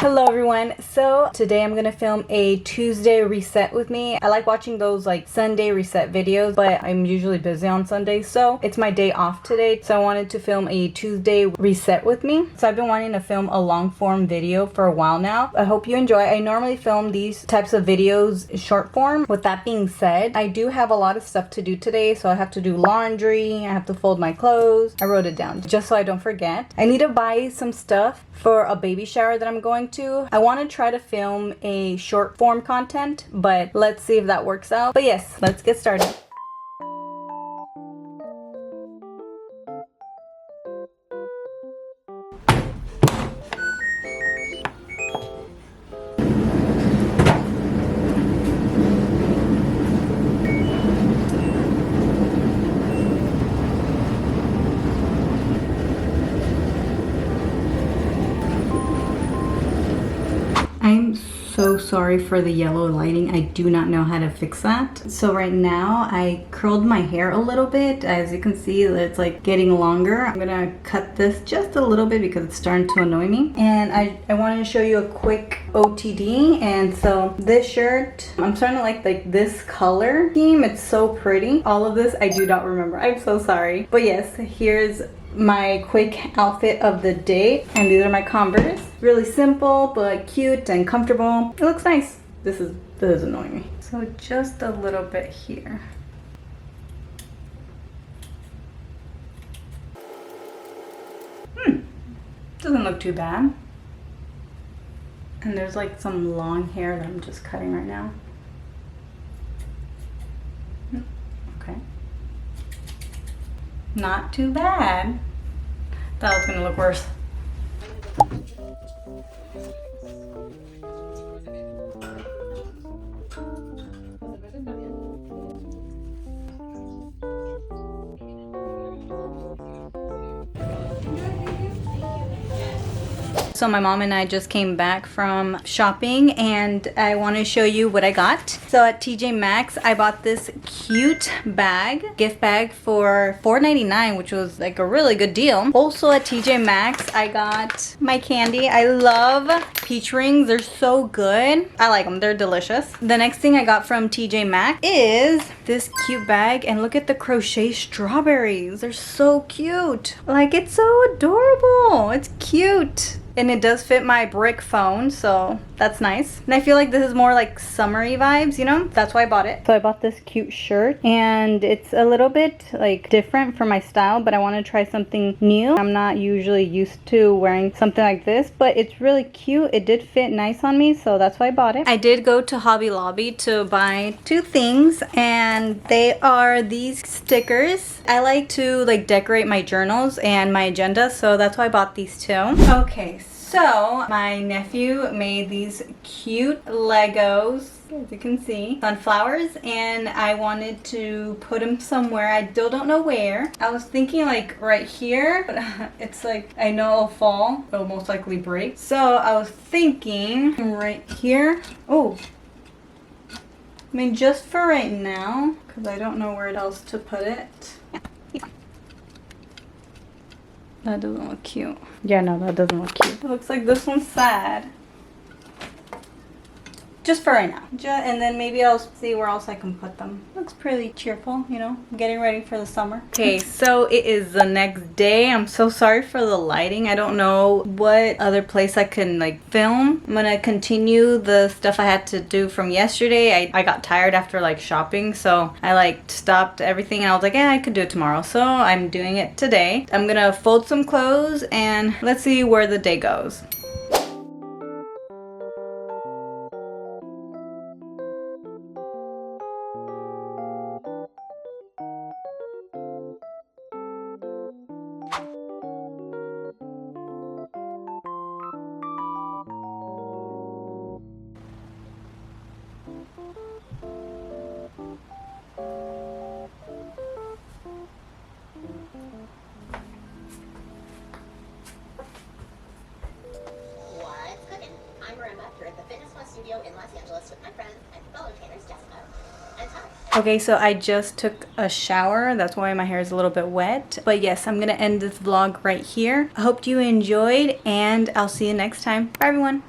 Hello everyone. So today I'm gonna film a Tuesday reset with me. I like watching those like Sunday reset videos, but I'm usually busy on Sundays, so it's my day off today. So I wanted to film a Tuesday reset with me. So I've been wanting to film a long form video for a while now. I hope you enjoy. I normally film these types of videos short form. With that being said, I do have a lot of stuff to do today. So I have to do laundry, I have to fold my clothes. I wrote it down just so I don't forget. I need to buy some stuff for a baby shower that I'm going to. I want to try to film a short form content, but let's see if that works out. But yes, let's get started. I'm so sorry for the yellow lighting. I do not know how to fix that. So right now I curled my hair a little bit. As you can see, it's like getting longer. I'm gonna cut this just a little bit because it's starting to annoy me. And I wanted to show you a quick OTD. And so this shirt, I'm starting to like this color scheme. It's so pretty. All of this I do not remember. I'm so sorry. But yes, here's my quick outfit of the day, and these are my Converse. Really simple but cute and comfortable. It looks nice. This is annoying me. So just a little bit here. Doesn't look too bad. And there's like some long hair that I'm just cutting right now. Okay. Not too bad. Thought it was gonna look worse. So my mom and I just came back from shopping and I want to show you what I got. So at TJ Maxx, I bought this cute bag, gift bag for $4.99, which was like a really good deal. Also at TJ Maxx, I got my candy. I love peach rings. They're so good. I like them. They're delicious. The next thing I got from TJ Maxx is this cute bag, and look at the crochet strawberries. They're so cute. Like, it's so adorable. It's cute. And it does fit my brick phone, so that's nice. And I feel like this is more like summery vibes, you know? That's why I bought it. So I bought this cute shirt, and it's a little bit like different for my style, but I want to try something new. I'm not usually used to wearing something like this, but it's really cute. It did fit nice on me, so that's why I bought it. I did go to Hobby Lobby to buy two things, and they are these stickers. I like to like decorate my journals and my agenda, so that's why I bought these two. Okay, so my nephew made these cute Legos, as you can see, sunflowers, and I wanted to put them somewhere. I still don't know where. I was thinking like right here, but it's like, I know it'll fall, it'll most likely break. So I was thinking right here. Oh, I mean, just for right now, because I don't know where else to put it. That doesn't look cute. Yeah, no, that doesn't look cute. It looks like this one's sad. Just for right now. And then maybe I'll see where else I can put them. Looks pretty cheerful, you know, I'm getting ready for the summer. Okay, so it is the next day. I'm so sorry for the lighting. I don't know what other place I can like film. I'm gonna continue the stuff I had to do from yesterday. I got tired after like shopping, so I like stopped everything and I was like, yeah, I could do it tomorrow. So I'm doing it today. I'm gonna fold some clothes and let's see where the day goes. Los Angeles with my friends and fellow tanners Jessica and Ty. Okay, so I just took a shower. That's why my hair is a little bit wet. But yes, I'm gonna end this vlog right here. I hope you enjoyed, and I'll see you next time. Bye, everyone.